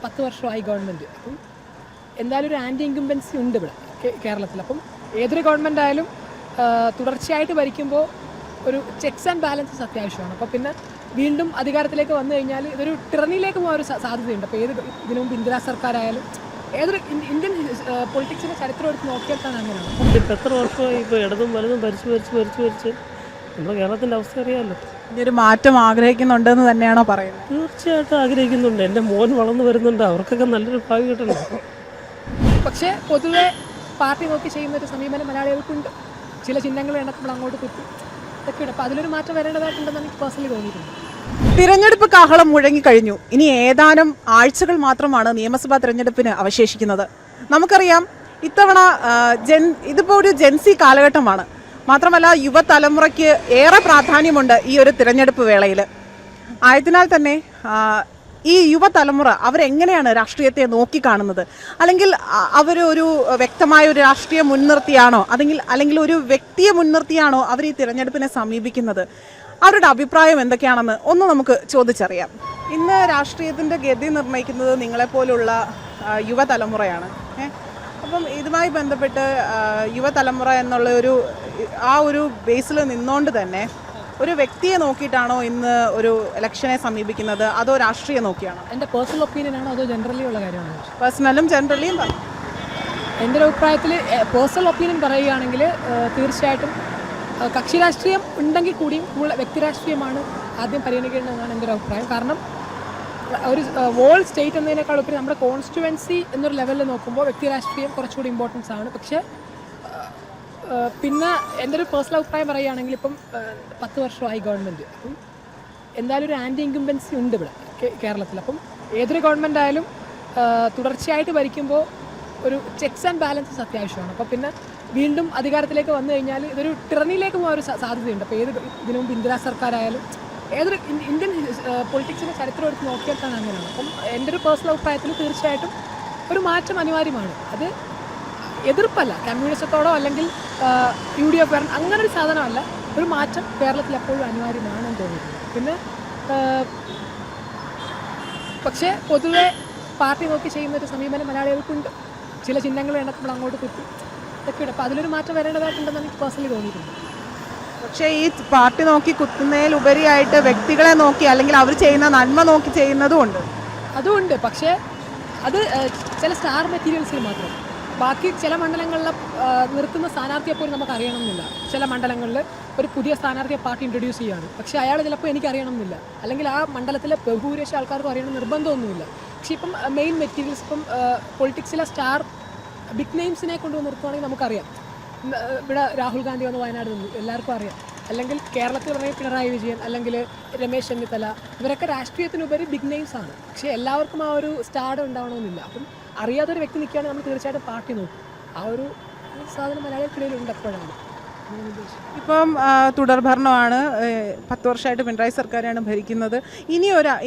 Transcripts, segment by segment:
10 വർഷമായി ഗവൺമെൻറ്. അപ്പം എന്തായാലും ഒരു ആൻറ്റി ഇൻകംബൻസി ഉണ്ട് ഇവിടെ കേരളത്തിൽ. അപ്പം ഏതൊരു ഗവൺമെൻറ് ആയാലും തുടർച്ചയായിട്ട് ഭരിക്കുമ്പോൾ ഒരു ചെക്സ് ആൻഡ് ബാലൻസസ് അത്യാവശ്യമാണ്. അപ്പോൾ പിന്നെ വീണ്ടും അധികാരത്തിലേക്ക് വന്നു കഴിഞ്ഞാൽ ഇതൊരു ടിറണിയിലേക്ക് പോകാൻ ഒരു സാധ്യതയുണ്ട്. അപ്പോൾ ഇതിനു മുമ്പ് ഇന്ദിരാ സർക്കാരായാലും ഏതൊരു ഇന്ത്യൻ പൊളിറ്റിക്സിൻ്റെ ചരിത്രം എടുത്ത് നോക്കിയാൽ തന്നെ അങ്ങനെയാണ്. ഇപ്പം എത്ര വർഷമായി ഇപ്പോൾ ഇടതും വലതും ഭരിച്ച് നമ്മുടെ കേരളത്തിൻ്റെ അവസ്ഥ അറിയാമല്ലോ. ഇനിയൊരു മാറ്റം ആഗ്രഹിക്കുന്നുണ്ടെന്ന് തന്നെയാണോ പറയുന്നത്? തീർച്ചയായിട്ടും ആഗ്രഹിക്കുന്നുണ്ട്. എൻ്റെ മോൻ വളർന്നു വരുന്നുണ്ട്, അവർക്കൊക്കെ നല്ലൊരു ഭാവി കിട്ടണം. പക്ഷേ പൊതുവെ പാർട്ടി നോക്കി ചെയ്യുന്ന ഒരു സമീപനം മലയാളികൾക്കുണ്ട്. ചില ചിഹ്നങ്ങൾ എണ്ണത്തിൽ അങ്ങോട്ട് കുത്തും ഇതൊക്കെയുണ്ട്. അപ്പോൾ അതിലൊരു മാറ്റം വരേണ്ടതായിട്ടുണ്ടെന്ന് എനിക്ക് പേഴ്സണലി തോന്നിയിട്ടുണ്ട്. തിരഞ്ഞെടുപ്പ് കാഹളം മുഴങ്ങിക്കഴിഞ്ഞു. ഇനി ഏതാനും ആഴ്ചകൾ മാത്രമാണ് നിയമസഭാ തിരഞ്ഞെടുപ്പിന് അവശേഷിക്കുന്നത്. നമുക്കറിയാം ഇത്തവണ ഇതിപ്പോൾ ഒരു ജെൻസി കാലഘട്ടമാണ്. മാത്രമല്ല യുവതലമുറയ്ക്ക് ഏറെ പ്രാധാന്യമുണ്ട് ഈ ഒരു തിരഞ്ഞെടുപ്പ് വേളയിൽ. ആയതിനാൽ തന്നെ ഈ യുവതലമുറ അവരെങ്ങനെയാണ് രാഷ്ട്രീയത്തെ നോക്കിക്കാണുന്നത്? അല്ലെങ്കിൽ അവരൊരു വ്യക്തമായ ഒരു രാഷ്ട്രീയം മുൻനിർത്തിയാണോ അല്ലെങ്കിൽ ഒരു വ്യക്തിയെ മുൻനിർത്തിയാണോ അവർ ഈ തിരഞ്ഞെടുപ്പിനെ സമീപിക്കുന്നത്? അവരുടെ അഭിപ്രായം എന്തൊക്കെയാണെന്ന് ഒന്ന് നമുക്ക് ചോദിച്ചറിയാം. ഇന്ന് രാഷ്ട്രീയത്തിൻ്റെ ഗതി നിർണ്ണയിക്കുന്നത് നിങ്ങളെപ്പോലുള്ള യുവതലമുറയാണ്. അപ്പം ഇതുമായി ബന്ധപ്പെട്ട് യുവതലമുറ എന്നുള്ള ഒരു ബേസിൽ നിന്നുകൊണ്ട് തന്നെ ഒരു വ്യക്തിയെ നോക്കിയിട്ടാണോ ഇന്ന് ഒരു ഇലക്ഷനെ സമീപിക്കുന്നത്, അതോ രാഷ്ട്രീയം നോക്കിയാണോ? എൻ്റെ പേഴ്സണൽ ഒപ്പീനിയനാണോ അതോ ജനറലി ഉള്ള കാര്യമാണോ? പേഴ്സണലും ജനറലിയും. എൻ്റെ ഒരു അഭിപ്രായത്തിൽ പേഴ്സണൽ ഒപ്പീനിയൻ പറയുകയാണെങ്കിൽ തീർച്ചയായിട്ടും കക്ഷി രാഷ്ട്രീയം ഉണ്ടെങ്കിൽ കൂടിയും വ്യക്തി രാഷ്ട്രീയമാണ് ആദ്യം പരിഗണിക്കേണ്ടതെന്നാണ് എൻ്റെ ഒരു അഭിപ്രായം. കാരണം ഒരു വോൾ സ്റ്റേറ്റ് എന്നതിനേക്കാൾ ഉപരി നമ്മുടെ കോൺസ്റ്റിറ്റ്യുവൻസി എന്നൊരു ലെവലിൽ നോക്കുമ്പോൾ വ്യക്തി രാഷ്ട്രീയം കുറച്ചുകൂടി ഇമ്പോർട്ടൻസ് ആണ്. പക്ഷേ പിന്നെ എൻ്റെ ഒരു പേഴ്സണൽ അഭിപ്രായം പറയുകയാണെങ്കിൽ ഇപ്പം 10 വർഷമായി ഗവൺമെൻറ്. അപ്പം എന്തായാലും ഒരു ആൻറ്റി ഇൻകംബൻസി ഉണ്ട് ഇവിടെ കേരളത്തിൽ. അപ്പം ഏതൊരു ഗവൺമെൻറ് ആയാലും തുടർച്ചയായിട്ട് ഭരിക്കുമ്പോൾ ഒരു ചെക്സ് ആൻഡ് ബാലൻസസ് അത്യാവശ്യമാണ്. അപ്പോൾ പിന്നെ വീണ്ടും അധികാരത്തിലേക്ക് വന്നു കഴിഞ്ഞാൽ ഇതൊരു ടിറണിയിലേക്ക് പോകാൻ ഒരു സാധ്യതയുണ്ട്. അപ്പോൾ ഇതിനു മുമ്പ് ഇന്ദിരാ സർക്കാരായാലും ഏതൊരു ഇന്ത്യൻ പൊളിറ്റിക്സിൻ്റെ ചരിത്രം എടുത്ത് നോക്കിയാൽ തന്നെ അങ്ങനെയാണ്. അപ്പം എൻ്റെ ഒരു പേഴ്സണൽ അഭിപ്രായത്തിൽ തീർച്ചയായിട്ടും ഒരു മാറ്റം അനിവാര്യമാണ്. അത് എതിർപ്പല്ല, കമ്മ്യൂണിസത്തോടോ അല്ലെങ്കിൽ UDF അങ്ങനെ ഒരു സാധനമല്ല. ഒരു മാറ്റം കേരളത്തിൽ എപ്പോഴും അനിവാര്യമാണെന്ന് തോന്നിയിട്ടുണ്ട്. പിന്നെ പക്ഷേ പൊതുവെ പാർട്ടി നോക്കി ചെയ്യുന്ന ഒരു സമീപനം മലയാളികൾക്കുണ്ട്. ചില ചിഹ്നങ്ങൾ എണ്ണത്തിൽ അങ്ങോട്ട് കുത്തും ഇതൊക്കെയുണ്ട്. അപ്പോൾ അതിലൊരു മാറ്റം വരേണ്ടതായിട്ടുണ്ടെന്ന് എനിക്ക് പേഴ്സണലി തോന്നിയിട്ടുണ്ട്. പക്ഷേ ഈ പാർട്ടി നോക്കി കുത്തുന്നതിലുപരിയായിട്ട് വ്യക്തികളെ നോക്കി അല്ലെങ്കിൽ അവർ ചെയ്യുന്ന നന്മ നോക്കി ചെയ്യുന്നതും ഉണ്ട്. അതുമുണ്ട്. പക്ഷേ അത് ചില സ്റ്റാർ മെറ്റീരിയൽസിൽ മാത്രം. ബാക്കി ചില മണ്ഡലങ്ങളിൽ നിർത്തുന്ന സ്ഥാനാർത്ഥിയെപ്പോലും നമുക്ക് അറിയണമെന്നില്ല. ചില മണ്ഡലങ്ങളിൽ ഒരു പുതിയ സ്ഥാനാർത്ഥിയെ പാർട്ടി ഇൻട്രൊഡ്യൂസ് ചെയ്യുകയാണ്. പക്ഷേ അയാൾ ചിലപ്പോൾ എനിക്ക് അറിയണമെന്നില്ല, അല്ലെങ്കിൽ ആ മണ്ഡലത്തിലെ ബഹുഭൂരിപക്ഷം ആൾക്കാർക്ക് അറിയണം നിർബന്ധമൊന്നുമില്ല. പക്ഷേ ഇപ്പം മെയിൻ മെറ്റീരിയൽസ് ഇപ്പം പൊളിറ്റിക്സിലെ സ്റ്റാർ ബിഗ് നെയിംസിനെ കൊണ്ടുവന്ന് നിർത്തുവാണെങ്കിൽ നമുക്കറിയാം. ഇവിടെ രാഹുൽ ഗാന്ധി വന്ന് വയനാട് നിന്നു, എല്ലാവർക്കും അറിയാം. അല്ലെങ്കിൽ കേരളത്തിൽ പറയുന്നത് പിണറായി വിജയൻ അല്ലെങ്കിൽ രമേശ് ചെന്നിത്തല, ഇവരൊക്കെ രാഷ്ട്രീയത്തിനുപരി ബിഗ് നെയിംസ് ആണ്. പക്ഷേ എല്ലാവർക്കും ആ ഒരു സ്റ്റാർ ഉണ്ടാവണമെന്നില്ല. അപ്പം അറിയാത്തൊരു വ്യക്തി നിൽക്കുകയാണെങ്കിൽ നമ്മൾ തീർച്ചയായിട്ടും പാർട്ടി നോക്കും. ആ ഒരു സാധനം മലയാളികൾക്കിടയിലുണ്ട് എപ്പോഴാണ്. ഇപ്പം തുടർഭരണമാണ്. 10 വർഷമായിട്ട് പിണറായി സർക്കാരാണ് ഭരിക്കുന്നത്.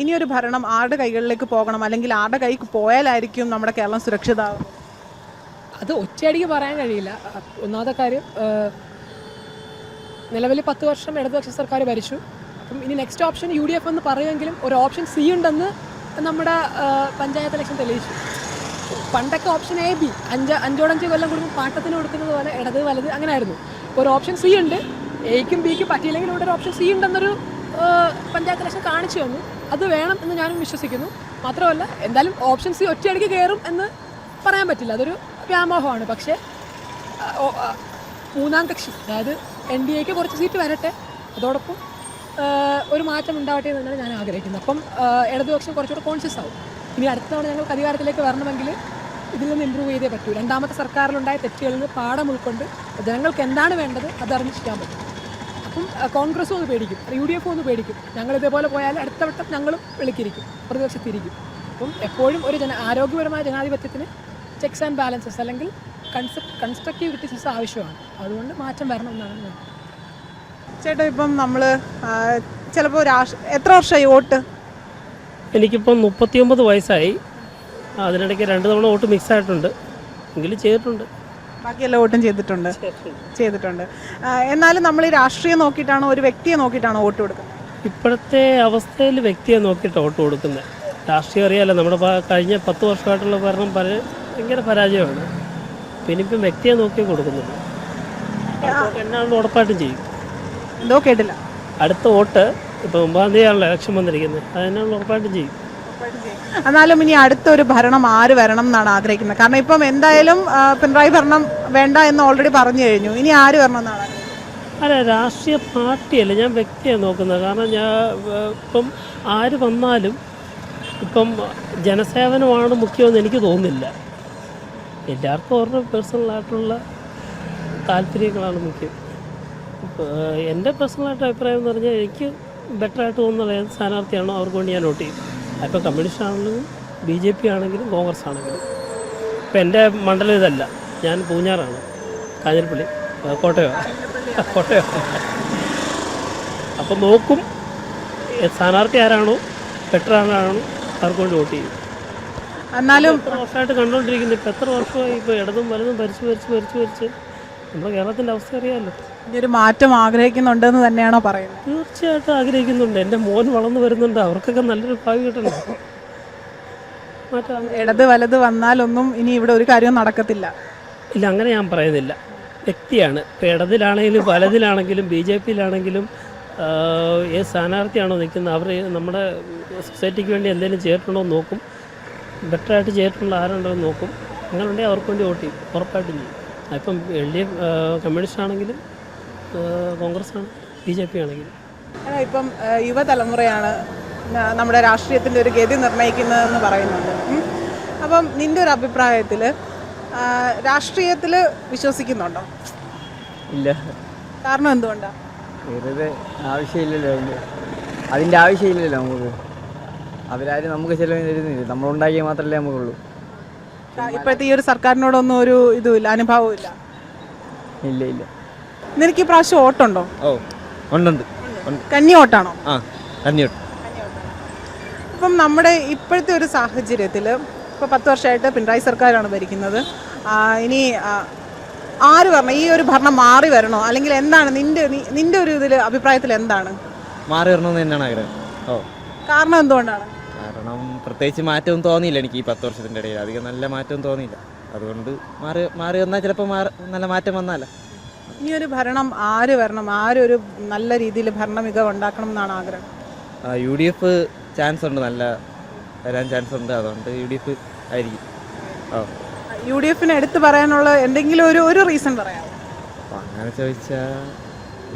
ഇനിയൊരു ഭരണം ആരുടെ കൈകളിലേക്ക് പോകണം, അല്ലെങ്കിൽ ആരുടെ കൈക്ക് പോയാലായിരിക്കും നമ്മുടെ കേരളം സുരക്ഷിതമാകും? അത് ഒറ്റയടിക്ക് പറയാൻ കഴിയില്ല. ഒന്നാമത്തെ കാര്യം, നിലവിൽ 10 വർഷം ഇടതുപക്ഷ സർക്കാർ ഭരിച്ചു. അപ്പം ഇനി നെക്സ്റ്റ് ഓപ്ഷൻ UDF എന്ന് പറയുമെങ്കിലും ഒരു ഓപ്ഷൻ C ഉണ്ടെന്ന് നമ്മുടെ പഞ്ചായത്ത് ഇലക്ഷൻ തെളിയിച്ചു. പണ്ടൊക്കെ ഓപ്ഷൻ AB 5 കൊല്ലം കൂടുമ്പോൾ പാട്ടത്തിന് കൊടുക്കുന്നത് പോലെ ഇടത് വലത് അങ്ങനെ ആയിരുന്നു. ഒരു ഓപ്ഷൻ C ഉണ്ട്. Aക്കും Bക്കും പറ്റിയില്ലെങ്കിൽ ഇവിടെ ഒരു ഓപ്ഷൻ C ഉണ്ടെന്നൊരു പഞ്ചായത്ത് ഇലക്ഷൻ കാണിച്ചു തന്നു. അത് വേണം എന്ന് ഞാനും വിശ്വസിക്കുന്നു. മാത്രമല്ല എന്തായാലും ഓപ്ഷൻ C ഒറ്റയടിക്ക് കയറും എന്ന് പറയാൻ പറ്റില്ല, അതൊരു വ്യാമോഹമാണ്. പക്ഷേ മൂന്നാം കക്ഷി, അതായത് NDAക്ക് കുറച്ച് സീറ്റ് വരട്ടെ, അതോടൊപ്പം ഒരു മാറ്റം ഉണ്ടാവട്ടെ എന്നാണ് ഞാൻ ആഗ്രഹിക്കുന്നത്. അപ്പം ഇടതുപക്ഷം കുറച്ചുകൂടെ കോൺഷ്യസ് ആവും. ഇനി അടുത്ത തവണ ഞങ്ങൾക്ക് അധികാരത്തിലേക്ക് വരണമെങ്കിൽ ഇതിൽ നിന്ന് ഇമ്പ്രൂവ് ചെയ്തേ പറ്റൂ. രണ്ടാമത്തെ സർക്കാരിലുണ്ടായ തെറ്റുകളിൽ നിന്ന് പാഠം ഉൾക്കൊണ്ട് ജനങ്ങൾക്ക് എന്താണ് വേണ്ടത് അതറിഞ്ഞ് ചെയ്യാൻ പറ്റും. അപ്പം കോൺഗ്രസും ഒന്ന് പേടിക്കും, UDF ഒന്ന് പേടിക്കും. ഞങ്ങൾ ഇതേപോലെ പോയാൽ അടുത്ത വട്ടം ഞങ്ങളും വിളിക്കിരിക്കും, പ്രതിപക്ഷത്തിരിക്കും. അപ്പം എപ്പോഴും ഒരു ആരോഗ്യപരമായ ജനാധിപത്യത്തിന് ചെക്സ് ആൻഡ് ബാലൻസസ് അല്ലെങ്കിൽ കൺസ്ട്രക്റ്റീവ് ക്രിറ്റിസിസം ആവശ്യമാണ്. അതുകൊണ്ട് മാറ്റം വരണം എന്നാണ് ഞാൻ. ചേട്ടാ, ഇപ്പം നമ്മൾ ചിലപ്പോൾ എത്ര വർഷമായി വോട്ട്? എനിക്കിപ്പം 39 വയസ്സായി. അതിനിടയ്ക്ക് 2 തവണ വോട്ട് മിക്സ് ആയിട്ടുണ്ട്, എങ്കിലും ചെയ്തിട്ടുണ്ട്. ബാക്കിയെല്ലാം വോട്ടും ചെയ്തിട്ടുണ്ട്. എന്നാലും നമ്മൾ ഈ രാഷ്ട്രീയം നോക്കിയിട്ടാണോ ഒരു വ്യക്തിയെ നോക്കിയിട്ടാണോ വോട്ട് കൊടുക്കുന്നത്? ഇപ്പോഴത്തെ അവസ്ഥയിൽ വ്യക്തിയെ നോക്കിയിട്ട് വോട്ട് കൊടുക്കുന്നത്. രാഷ്ട്രീയം അറിയാമല്ലോ, നമ്മുടെ കഴിഞ്ഞ 10 വർഷമായിട്ടുള്ള ഭരണം ഭയങ്കര പരാജയമാണ്. പിന്നെ ഇപ്പം വ്യക്തിയെ നോക്കിയേ കൊടുക്കുന്നുള്ളൂ. എന്നാണെന്ന് ഉറപ്പായിട്ടും ചെയ്യും. എന്തോ കേട്ടില്ല. അടുത്ത വോട്ട് ഇപ്പോൾ 9-ാം തീയതിയാണല്ലോ ഇലക്ഷൻ വന്നിരിക്കുന്നത്, അതിനാണ് ഉറപ്പായിട്ടും ചെയ്യും. എന്നാലും ഇനി അടുത്തൊരു ഭരണം ആര് വരണം എന്നാണ് ആഗ്രഹിക്കുന്നത്? കാരണം ഇപ്പം എന്തായാലും പിണറായി ഭരണം വേണ്ട എന്ന് ഓൾറെഡി പറഞ്ഞു കഴിഞ്ഞു. ഇനി ആര് വരണം എന്നാണ് ആഗ്രഹിക്കുന്നത്? അല്ല, രാഷ്ട്രീയ പാർട്ടിയല്ല, ഞാൻ വ്യക്തിയാണ് നോക്കുന്നത്. കാരണം ഞാൻ ഇപ്പം ആര് വന്നാലും ഇപ്പം ജനസേവനമാണ് മുഖ്യമെന്ന് എനിക്ക് തോന്നുന്നില്ല. എല്ലാവർക്കും അവരുടെ പേഴ്സണലായിട്ടുള്ള താല്പര്യങ്ങളാണ് മുഖ്യം. എൻ്റെ പേഴ്സണലായിട്ട് അഭിപ്രായം എന്ന് പറഞ്ഞാൽ എനിക്ക് ബെറ്ററായിട്ട് തോന്നുന്നത് ഏത് സ്ഥാനാർത്ഥിയാണോ അവർക്ക് വേണ്ടി ഞാൻ വോട്ട് ചെയ്യും. അതിപ്പോൾ കമ്മ്യൂണിസ്റ്റ് ആണെങ്കിലും BJP ആണെങ്കിലും കോൺഗ്രസ് ആണെങ്കിലും. ഇപ്പം എൻ്റെ മണ്ഡലം ഇതല്ല, ഞാൻ പൂഞ്ഞാറാണ്, കാഞ്ഞിരപ്പള്ളി, കോട്ടയം. അപ്പം നോക്കും സ്ഥാനാർത്ഥി ആരാണോ ബെറ്റർ ആരാണോ അവർക്ക് വേണ്ടി വോട്ട് ചെയ്യും. എന്നാലും എത്ര വർഷമായിട്ട് കണ്ടുകൊണ്ടിരിക്കുന്നത്, ഇപ്പം എത്ര വർഷമായി ഇപ്പോൾ ഇടതും വലതും ഭരിച്ച് നമ്മുടെ കേരളത്തിൻ്റെ അവസ്ഥ അറിയാമല്ലോ. ഇനിയൊരു മാറ്റം ആഗ്രഹിക്കുന്നുണ്ടെന്ന് തന്നെയാണോ പറയുന്നത്? തീർച്ചയായിട്ടും ആഗ്രഹിക്കുന്നുണ്ട്. എൻ്റെ മോൻ വളർന്നു വരുന്നുണ്ട്, അവർക്കൊക്കെ നല്ലൊരു ഭാവി കിട്ടണം. മാറ്റം ഇടത് വലത് വന്നാലൊന്നും ഇനി ഇവിടെ ഒരു കാര്യവും നടക്കത്തില്ല. ഇല്ല, അങ്ങനെ ഞാൻ പറയുന്നില്ല. വ്യക്തിയാണ്. ഇപ്പോൾ ഇടതിലാണെങ്കിലും വലതിലാണെങ്കിലും BJPയിലാണെങ്കിലും ഏത് സ്ഥാനാർത്ഥിയാണോ നിൽക്കുന്നത് അവർ നമ്മുടെ സൊസൈറ്റിക്ക് വേണ്ടി എന്തെങ്കിലും ചെയ്തിട്ടുണ്ടോ എന്ന് നോക്കും. ബെറ്ററായിട്ട് ചെയ്തിട്ടുള്ള ആരുണ്ടോ എന്ന് നോക്കും. അങ്ങനെ ഉണ്ടെങ്കിൽ അവർക്ക് വേണ്ടി വോട്ട് ചെയ്യും, ഉറപ്പായിട്ടും ചെയ്യും. ഇപ്പം LDF കമ്മ്യൂണിസ്റ്റ് ആണെങ്കിലും കോൺഗ്രസ് ആണ്, BJP ആണെങ്കിലും. ഇപ്പം യുവതലമുറയാണ് നമ്മുടെ രാഷ്ട്രീയത്തിൻ്റെ ഒരു ഗതി നിർണ്ണയിക്കുന്നതെന്ന് പറയുന്നുണ്ട്. അപ്പം നിൻ്റെ ഒരു അഭിപ്രായത്തിൽ രാഷ്ട്രീയത്തിൽ വിശ്വസിക്കുന്നുണ്ടോ? ഇല്ല. കാരണം എന്തുകൊണ്ടാണ്? വെറുതെ ആവശ്യമില്ലല്ലോ, അതിൻ്റെ ആവശ്യമില്ലല്ലോ നമുക്ക്. അവരാരും നമുക്ക് ചിലവ് തരുന്നില്ല, നമ്മളുണ്ടാക്കിയാൽ മാത്രമല്ലേ നമുക്കുള്ളൂ. ഇപ്പോഴത്തെ ഈ ഒരു സർക്കാരിനോടൊന്നും ഒരു ഇതുമില്ല, അനുഭവവും ഇല്ല. ഇല്ല ഇല്ല. നിനക്ക് ഈ പ്രാവശ്യം ഓട്ടുണ്ടോ? ഓ ഉണ്ട്. കന്നി ഓട്ടാണോ? ആ, കന്നിയോട്ട്. ഇപ്പം നമ്മുടെ ഇപ്പോഴത്തെ ഒരു സാഹചര്യത്തിൽ ഇപ്പോൾ 10 വർഷമായിട്ട് പിണറായി സർക്കാരാണ് ഭരിക്കുന്നത്. ഇനി ആര് വരണം? ഈ ഒരു ഭരണം മാറി വരണോ, അല്ലെങ്കിൽ എന്താണ് നിന്റെ ഒരു ഇതിൽ അഭിപ്രായത്തിൽ എന്താണ്? മാറി വരണമെന്ന് തന്നെയാണ് ആഗ്രഹം. ഓ, കാരണം എന്തുകൊണ്ടാണ്? കാരണം പ്രത്യേകിച്ച് മാറ്റമൊന്നും തോന്നിയില്ല എനിക്ക് ഈ 10 വർഷത്തിൻ്റെ ഇടയിൽ. അധികം നല്ല മാറ്റമൊന്നും തോന്നിയില്ല. അതുകൊണ്ട് മാറി വന്നാൽ ചിലപ്പോൾ നല്ല മാറ്റം വന്നാലോ. ഈ ഒരു ഭരണം ആര് വരണം? ആരൊരു നല്ല രീതിയിൽ ഭരണ മികവ് ഉണ്ടാക്കണം എന്നാണ് ആഗ്രഹം? UDF ചാൻസ് ഉണ്ട്, നല്ല വരാൻ ചാൻസ് ഉണ്ട്. അതുകൊണ്ട് UDF ആയിരിക്കും. ഓ, UDF എടുത്ത് പറയാനുള്ള എന്തെങ്കിലും ഒരു റീസൺ പറയാം? അപ്പം അങ്ങനെ ചോദിച്ചാൽ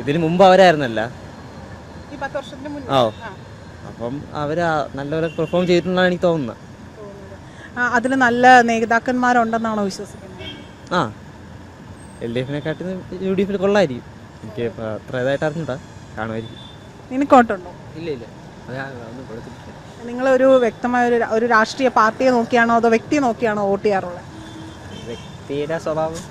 ഇതിന് മുമ്പ് അവരായിരുന്നല്ല ഈ 10 വർഷത്തിന് മുന്നേ. ഓ, അപ്പം അവർ നല്ലപോലെ പെർഫോം ചെയ്തിട്ടുണ്ടെന്നാണ് എനിക്ക് തോന്നുന്നത്. അതിൽ നല്ല നേതാക്കന്മാരുണ്ടെന്നാണോ വിശ്വസിക്കുന്നത്? ആ, LDFനെക്കാട്ടി UDF കൊള്ളായിരിക്കും. എനിക്ക് അത്ര ഇതായിട്ട് അറിഞ്ഞൂടാ, കാണുമായിരിക്കും. നിനക്കോട്ടുണ്ടോ? ഇല്ല ഇല്ല, ഒന്നും കൊടുത്തിട്ടില്ല. നിങ്ങളൊരു വ്യക്തമായ ഒരു രാഷ്ട്രീയ പാർട്ടിയെ നോക്കിയാണോ അതോ വ്യക്തിയെ നോക്കിയാണോ വോട്ട് ചെയ്യാറുള്ളത്? വ്യക്തിയുടെ സ്വഭാവം